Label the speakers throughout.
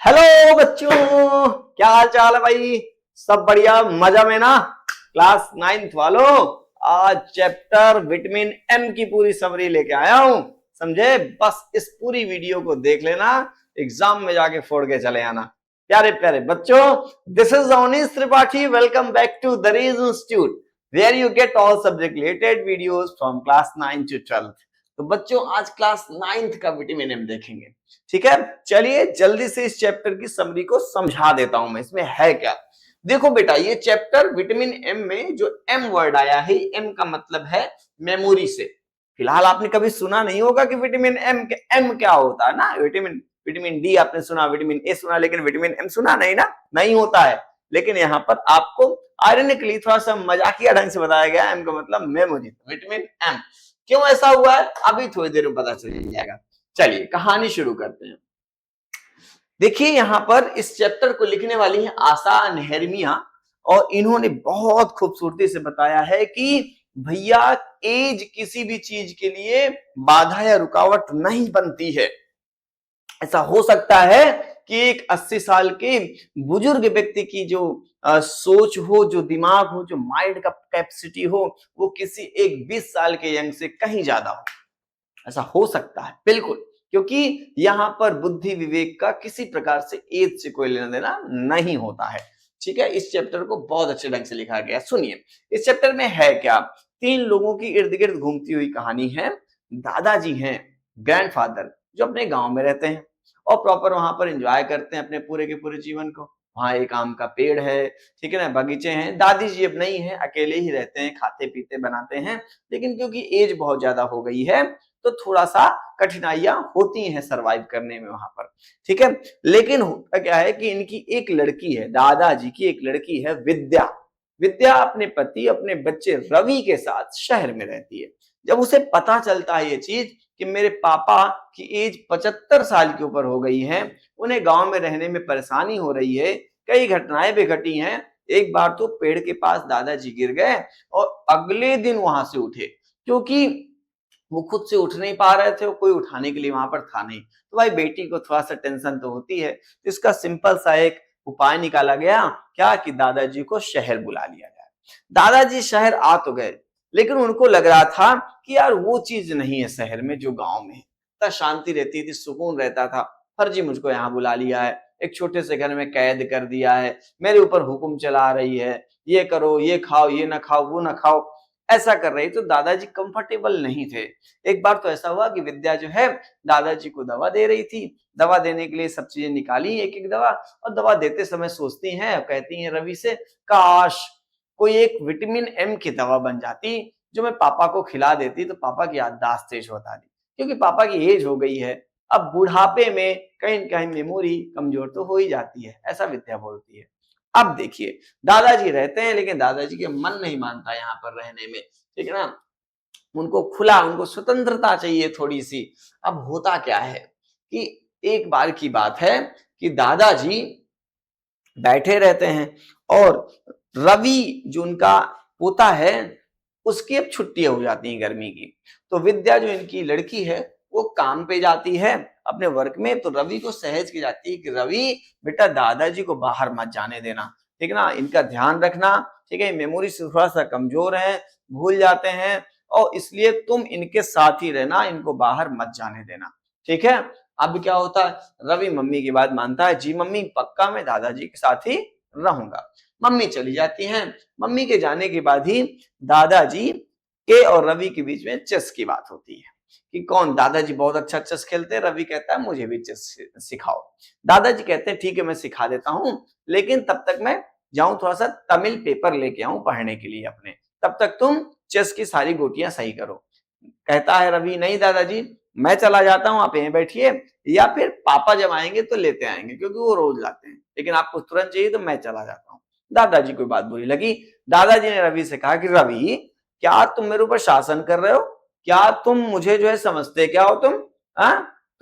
Speaker 1: Hello बच्चों, क्या हाल चाल है भाई। सब बढ़िया, मजा में ना। क्लास 9th वालों, आज चैप्टर विटामिन एम की पूरी समरी लेके आया हूं। समझे? बस इस पूरी वीडियो को देख लेना, एग्जाम में जाके फोड़ के चले आना। प्यारे प्यारे बच्चों, this is Avneesh Tripathi. Welcome back to the Rees institute where you get all subject related videos from class 9 to 12। तो बच्चों, आज क्लास 9th का विटामिन एम देखेंगे। ठीक है, चलिए जल्दी से इस चैप्टर की समरी को समझा देता हूं मैं, इसमें है क्या। देखो बेटा, ये चैप्टर विटामिन एम में जो एम वर्ड आया है, एम का मतलब है मेमोरी से। फिलहाल आपने कभी सुना नहीं होगा कि विटामिन एम क्या होता है ना। विटामिन विटामिन डी आपने सुना, विटामिन ए सुना, लेकिन विटामिन एम सुना नहीं ना, नहीं होता है। लेकिन यहाँ पर आपको आयरनिकली थोड़ा सा मजाकिया ढंग से बताया गया, एम का मतलब मेमोरी, विटामिन एम। क्यों ऐसा हुआ है अभी थोड़ी देर में पता चल जाएगा। चलिए कहानी शुरू करते हैं। देखिए, यहां पर इस चैप्टर को लिखने वाली है आशा नेहरमिया, और इन्होंने बहुत खूबसूरती से बताया है कि भैया, एज किसी भी चीज के लिए बाधा या रुकावट नहीं बनती है। ऐसा हो सकता है कि एक 80 साल के बुजुर्ग व्यक्ति की जो सोच हो, जो दिमाग हो, जो माइंड का कैपेसिटी हो, वो किसी एक 20 साल के यंग से कहीं ज्यादा हो। ऐसा हो सकता है बिल्कुल, क्योंकि यहां पर बुद्धि विवेक का किसी प्रकार से एज से कोई लेना देना नहीं होता है। ठीक है, इस चैप्टर को बहुत अच्छे ढंग से लिखा गया। सुनिए, इस चैप्टर में है क्या। 3 लोगों की इर्द गिर्द घूमती हुई कहानी है। दादाजी हैं, ग्रैंडफादर, जो अपने गांव में रहते हैं और प्रॉपर वहां पर एंजॉय करते हैं अपने पूरे के पूरे जीवन को। वहां एक आम का पेड़ है, ठीक है ना, बगीचे हैं। दादी जी अब नहीं है, अकेले ही रहते हैं, खाते पीते बनाते हैं। लेकिन क्योंकि एज बहुत ज्यादा हो गई है, तो थोड़ा सा कठिनाइयां होती हैं सरवाइव करने में वहां पर। ठीक है, लेकिन होता क्या है कि इनकी एक लड़की है, दादाजी की एक लड़की है, विद्या। विद्या अपने पति, अपने बच्चे रवि के साथ शहर में रहती है। जब उसे पता चलता है ये चीज कि मेरे पापा की एज 75 साल के ऊपर हो गई है, उन्हें गांव में रहने में परेशानी हो रही है, कई घटनाएं भी घटी हैं। एक बार तो पेड़ के पास दादाजी गिर गए और अगले दिन वहां से उठे, क्योंकि वो खुद से उठ नहीं पा रहे थे और कोई उठाने के लिए वहां पर था नहीं। तो भाई, बेटी को थोड़ा सा टेंशन तो होती है। तो इसका सिंपल सा एक उपाय निकाला गया, क्या कि दादाजी को शहर बुला लिया जाए। दादाजी शहर आ तो गए, लेकिन उनको लग रहा था कि यार वो चीज नहीं है शहर में जो गांव में है। इतना शांति रहती थी, सुकून रहता था। फर्जी मुझको यहाँ बुला लिया है, एक छोटे से घर में कैद कर दिया है, मेरे ऊपर हुक्म चला रही है, ये करो, ये खाओ, ये ना खाओ, वो ना खाओ, ऐसा कर रही। तो दादाजी कंफर्टेबल नहीं थे। एक बार तो ऐसा हुआ कि विद्या जो है दादाजी को दवा दे रही थी। दवा देने के लिए सब चीजें निकाली, एक एक दवा, और दवा देते समय सोचती हैं, कहती हैं रवि से, काश कोई एक विटामिन एम की दवा बन जाती जो मैं पापा को खिला देती, तो पापा की याददाश्त तेज होता थी, क्योंकि पापा की एज हो गई है। अब बुढ़ापे में कहीं न कहीं मेमोरी कमजोर तो हो ही जाती है, ऐसा विद्या बोलती है। अब देखिए, दादाजी रहते हैं, लेकिन दादाजी के मन नहीं मानता यहाँ पर रहने में। ठीक है ना, उनको खुला, उनको स्वतंत्रता चाहिए थोड़ी सी। अब होता क्या है कि एक बार की बात है कि दादाजी बैठे रहते हैं और रवि जो उनका पोता है, उसकी अब छुट्टियां हो जाती हैं गर्मी की। तो विद्या जो इनकी लड़की है, वो काम पे जाती है अपने वर्क में। तो रवि को सहज की जाती है कि रवि बेटा, दादाजी को बाहर मत जाने देना, ठीक है ना, इनका ध्यान रखना। ठीक है, मेमोरी से थोड़ा सा कमजोर है, भूल जाते हैं, और इसलिए तुम इनके साथ ही रहना, इनको बाहर मत जाने देना। ठीक है। अब क्या होता है, रवि मम्मी की बात मानता है, जी मम्मी पक्का मैं दादाजी के साथ ही रहूंगा। मम्मी चली जाती हैं। मम्मी के जाने के बाद ही दादाजी के और रवि के बीच में चेस की बात होती है कि कौन, दादाजी बहुत अच्छा चेस खेलते हैं, रवि कहता है मुझे भी चेस सिखाओ। दादाजी कहते हैं ठीक है मैं सिखा देता हूं, लेकिन तब तक मैं जाऊं थोड़ा सा तमिल पेपर लेके आऊं पढ़ने के लिए अपने, तब तक तुम चेस की सारी गोटियां सही करो। कहता है रवि, नहीं दादाजी मैं चला जाता हूं, आप यहीं बैठिए, या फिर पापा जब आएंगे तो लेते आएंगे, क्योंकि वो रोज लाते हैं, लेकिन आपको तुरंत चाहिए तो मैं चला जाता हूं। दादाजी को बात बुरी लगी। दादाजी ने रवि से कहा कि रवि, क्या तुम मेरे ऊपर शासन कर रहे हो? क्या तुम मुझे जो है समझते क्या हो तुम?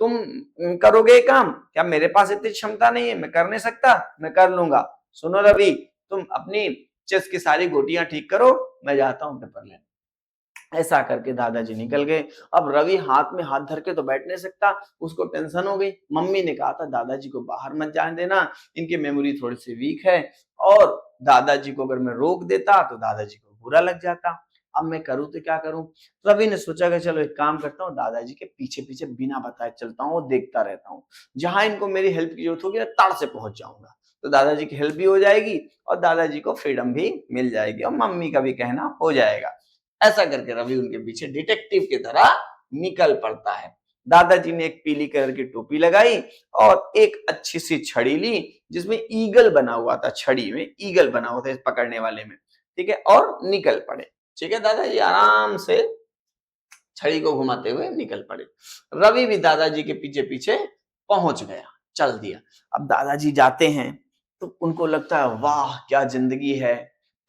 Speaker 1: तुम करोगे काम? क्या मेरे पास इतनी क्षमता नहीं है? मैं कर नहीं सकता? मैं कर लूंगा। सुनो रवि, तुम अपनी चेस की सारी गोटियां ठीक करो, मैं जाता हूं पेपर लेने। ऐसा करके दादाजी निकल गए। अब रवि हाथ में हाथ धर के तो बैठ नहीं सकता, उसको टेंशन हो गई। मम्मी ने कहा था दादाजी को बाहर मत जाने देना, इनकी मेमोरी थोड़ी सी वीक है, और दादाजी को अगर मैं रोक देता तो दादाजी को बुरा लग जाता। अब मैं करूं तो क्या करूं? रवि ने सोचा कि चलो एक काम करता हूँ, दादाजी के पीछे पीछे बिना बताए चलता हूँ और देखता रहता हूँ, जहां इनको मेरी हेल्प की जरूरत होगी ना ताड़ से पहुंच जाऊंगा, तो दादाजी की हेल्प भी हो जाएगी और दादाजी को फ्रीडम भी मिल जाएगी और मम्मी का भी कहना हो जाएगा। ऐसा करके रवि उनके पीछे डिटेक्टिव की तरह निकल पड़ता है। दादाजी ने एक पीली कलर की टोपी लगाई और एक अच्छी सी छड़ी ली जिसमें ईगल बना हुआ था, छड़ी में ईगल बना हुआ था इस पकड़ने वाले में, ठीक है, और निकल पड़े। ठीक है, दादाजी आराम से छड़ी को घुमाते हुए निकल पड़े। रवि भी दादाजी के पीछे पीछे पहुंच गया, चल दिया। अब दादाजी जाते हैं तो उनको लगता है वाह क्या जिंदगी है,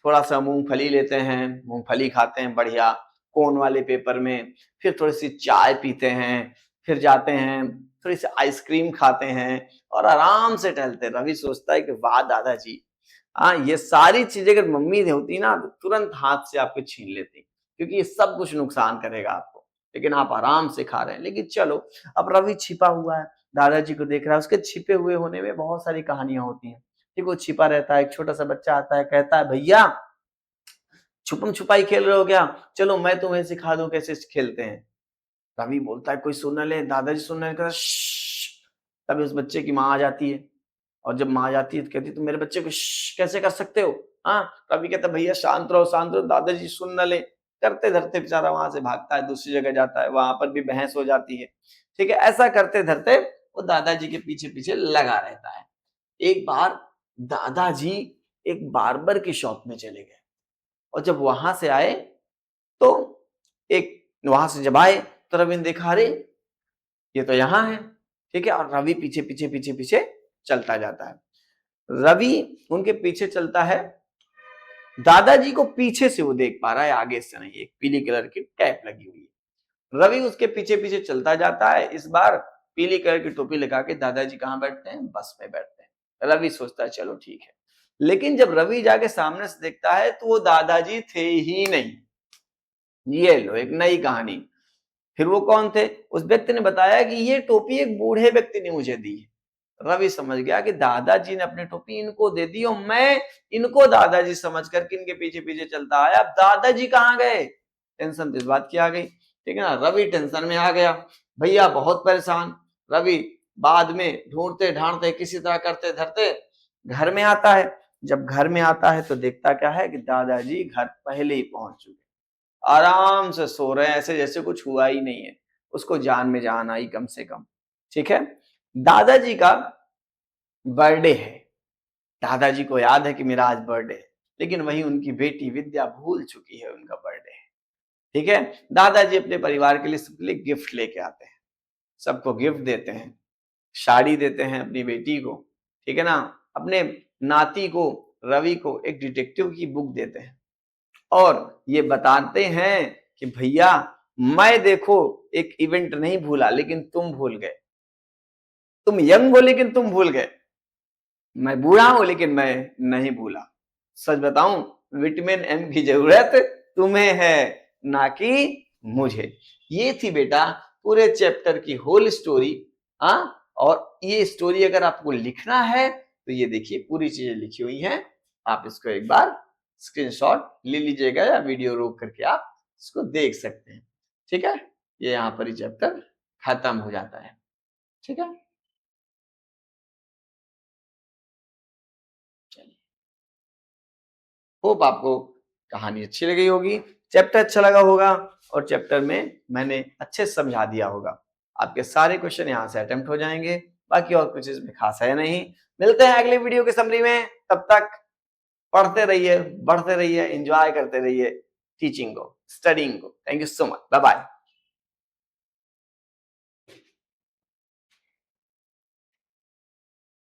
Speaker 1: थोड़ा सा मूंगफली लेते हैं, मूंगफली खाते हैं बढ़िया कोन वाले पेपर में, फिर थोड़ी सी चाय पीते हैं, फिर जाते हैं थोड़ी सी आइसक्रीम खाते हैं और आराम से टहलते हैं। रवि सोचता है कि वाह दादाजी, हाँ ये सारी चीजें अगर मम्मी होती ना तो तुरंत हाथ से आपके छीन लेती, क्योंकि ये सब कुछ नुकसान करेगा आपको, लेकिन आप आराम से खा रहे हैं। लेकिन चलो, अब रवि छिपा हुआ है, दादाजी को देख रहा है, उसके छिपे हुए होने में बहुत सारी कहानियां होती हैं। ठीक, वो छिपा रहता है, एक छोटा सा बच्चा आता है, कहता है भैया छुपम छुपाई खेल रहे हो क्या, चलो मैं तुम्हें सिखा दूं कैसे खेलते हैं। रवि बोलता है कोई सुन न ले, दादाजी सुन ले, तभी उस बच्चे की माँ आ जाती है, और जब माँ आ जाती है तो कहती तुम मेरे बच्चे को कैसे कर सकते हो। हाँ, रवि कहता भैया शांत रहो, दादाजी सुन न ले। करते धरते बेचारा वहां से भागता है, दूसरी जगह जाता है, वहां पर भी बहस हो जाती है। ठीक है, ऐसा करते धरते वो दादाजी के पीछे पीछे लगा रहता है। एक बार दादाजी एक बार्बर की शॉप में चले गए, और जब वहां से आए तो एक वहां से जब आए तो रवि ने देखा अरे ये तो यहाँ है। ठीक है, और रवि पीछे पीछे पीछे पीछे चलता जाता है। रवि उनके पीछे चलता है, दादाजी को पीछे से वो देख पा रहा है, आगे से नहीं, एक पीली कलर की कैप लगी हुई है। रवि उसके पीछे पीछे चलता जाता है। इस बार पीली कलर की टोपी लगा के दादाजी कहाँ बैठते हैं? बस में बैठते हैं। रवि सोचता है चलो ठीक है, लेकिन जब रवि जाके सामने से देखता है तो वो दादाजी थे ही नहीं। ये लो एक नई कहानी। फिर वो कौन थे? उस व्यक्ति ने बताया कि ये टोपी एक बूढ़े व्यक्ति ने मुझे दी है। रवि समझ गया कि दादाजी ने अपनी टोपी इनको दे दी और मैं इनको दादाजी समझ करके इनके पीछे पीछे चलता आया। अब दादाजी कहाँ गए? टेंशन तो इस बात की आ गई, ठीक है ना। रवि टेंशन में आ गया, भैया बहुत परेशान। रवि बाद में ढूंढते ढांढते किसी तरह करते धरते घर में आता है। जब घर में आता है तो देखता क्या है कि दादाजी घर पहले ही पहुंच चुके, आराम से सो रहे हैं, ऐसे जैसे कुछ हुआ ही नहीं है। उसको जान में जान आई कम से कम। ठीक है, दादाजी का बर्थडे है, दादाजी को याद है कि मेरा आज बर्थडे है, लेकिन वही उनकी बेटी विद्या भूल चुकी है उनका बर्थडे है। ठीक है, दादाजी अपने परिवार के लिए सबके लिए गिफ्ट लेके आते हैं, सबको गिफ्ट देते हैं, साड़ी देते हैं अपनी बेटी को, ठीक है ना, अपने नाती को रवि को एक डिटेक्टिव की बुक देते हैं, और ये बताते हैं कि भैया मैं देखो एक इवेंट नहीं भूला लेकिन तुम भूल गए, तुम यंग हो लेकिन तुम भूल गए, मैं बूढ़ा हूं लेकिन मैं नहीं भूला। सच बताऊं, विटामिन एम की जरूरत तुम्हें है ना कि मुझे। ये थी बेटा पूरे चैप्टर की होल स्टोरी। हाँ, और ये स्टोरी अगर आपको लिखना है तो ये देखिए पूरी चीजें लिखी हुई हैं, आप इसको एक बार स्क्रीनशॉट ले लीजिएगा या वीडियो रोक करके आप इसको देख सकते हैं। ठीक है, ये यहाँ पर ही चैप्टर खत्म हो जाता है। ठीक है, चलिए, होप आपको कहानी अच्छी लगी होगी, चैप्टर अच्छा लगा होगा, और चैप्टर में मैंने अच्छे से समझा दिया होगा। आपके सारे क्वेश्चन यहाँ से अटेम्प्ट हो जाएंगे, बाकी और कुछ इसमें खास है नहीं। मिलते हैं अगली वीडियो के समरी में, तब तक पढ़ते रहिए, बढ़ते रहिए, एंजॉय करते रहिए टीचिंग को, स्टडिंग को। Thank you so much, bye bye.